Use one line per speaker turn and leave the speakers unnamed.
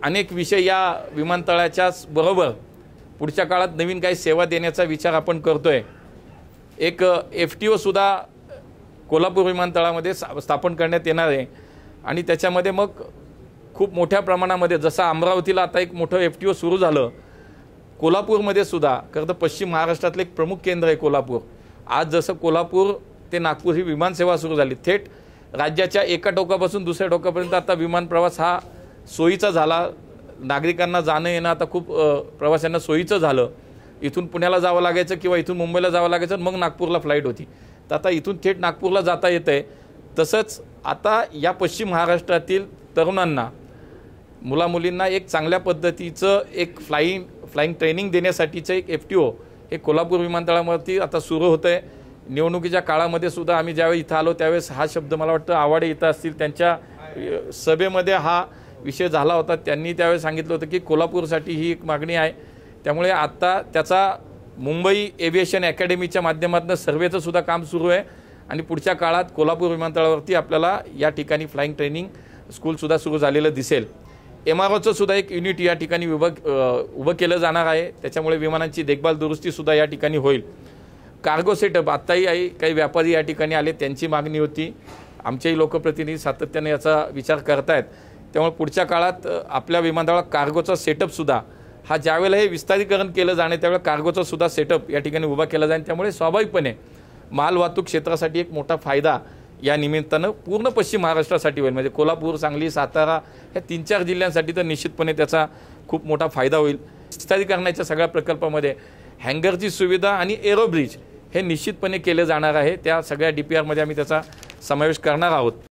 अनेक विषय या विमानतळाच्या बरोबर पुढच्या काळात नवीन काही सेवा देण्याचा विचार आपण करतोय। एक FTO सुद्धा कोल्हापूर विमानतळामध्ये स्थापन करण्यात येणार आहे आणि त्याच्यामध्ये मग खूप मोठ्या प्रमाणामध्ये जसं अमरावतीला आता एक मोठं FTO सुरू झालं, कोल्हापूरमध्ये सुद्धा खरं तर पश्चिम महाराष्ट्रातलं एक प्रमुख केंद्र आहे कोल्हापूर। आज जसं कोल्हापूर ते नागपूर ही विमानसेवा सुरू झाली, थेट राज्याच्या एका टोकापासून दुसऱ्या टोकापर्यंत आता विमान प्रवास हा सोयीचा झाला। नागरिकांना जाणं येणं आता खूप प्रवाशांना सोयीचं झालं। इथून पुण्याला जावं लागायचं किंवा इथून मुंबईला जावं लागायचं, मग नागपूरला फ्लाईट होती, तर आता इथून थेट नागपूरला जाता येतंय। तसंच आता या पश्चिम महाराष्ट्रातील तरुणांना, मुलामुलींना एक चांगल्या पद्धतीचं एक फ्लाइंग ट्रेनिंग देण्यासाठीचं एक FTO हे कोल्हापूर विमानतळावरती आता सुरू होतं आहे। निवडणुकीच्या काळामध्ये सुद्धा आम्ही ज्यावेळी इथं आलो त्यावेळेस हा शब्द मला वाटतं आवाडे येत असतील त्यांच्या सभेमध्ये हा विषय झाला होता। त्यांनी त्यावेळेस सांगितलं होतं की कोल्हापूरसाठी ही एक मागणी आहे, त्यामुळे आता त्याचा मुंबई एव्हिएशन अकॅडमीच्या माध्यमातून सर्वेचं सुद्धा काम सुरू आहे आणि पुढच्या काळात कोल्हापूर विमानतळावरती आपल्याला या ठिकाणी फ्लाइंग ट्रेनिंग स्कूलसुद्धा सुरू झालेलं दिसेल। MROचं सुद्धा एक युनिट या ठिकाणी उभं केलं जाणार आहे, त्याच्यामुळे विमानांची देखभाल दुरुस्तीसुद्धा या ठिकाणी होईल। कार्गो सेटअप आत्ताही काही व्यापारी या ठिकाणी आले, त्यांची मागणी होती, आमचेही लोकप्रतिनिधी सातत्याने याचा विचार करतायत। त्यामुळे पुढच्या काळात आपल्या विमानतळात कार्गोचा सेटअपसुद्धा हा ज्यावेळेला हे विस्तारीकरण केलं जाणे त्यावेळेला कार्गोचा सुद्धा सेटअप या ठिकाणी उभा केला जाईल। त्यामुळे स्वाभाविकपणे मालवाहतूक क्षेत्रासाठी एक मोठा फायदा या निमित्तानं पूर्ण पश्चिम महाराष्ट्रासाठी होईल। म्हणजे कोल्हापूर, सांगली, सातारा या 3-4 जिल्ह्यांसाठी तर निश्चितपणे त्याचा खूप मोठा फायदा होईल। विस्तारीकरणाच्या सगळ्या प्रकल्पामध्ये हँगरची सुविधा आणि एरोब्रिज हे निश्चितपणे केले जाणार आहे। त्या सगळ्या DPRमध्ये आम्ही त्याचा समावेश करणार आहोत।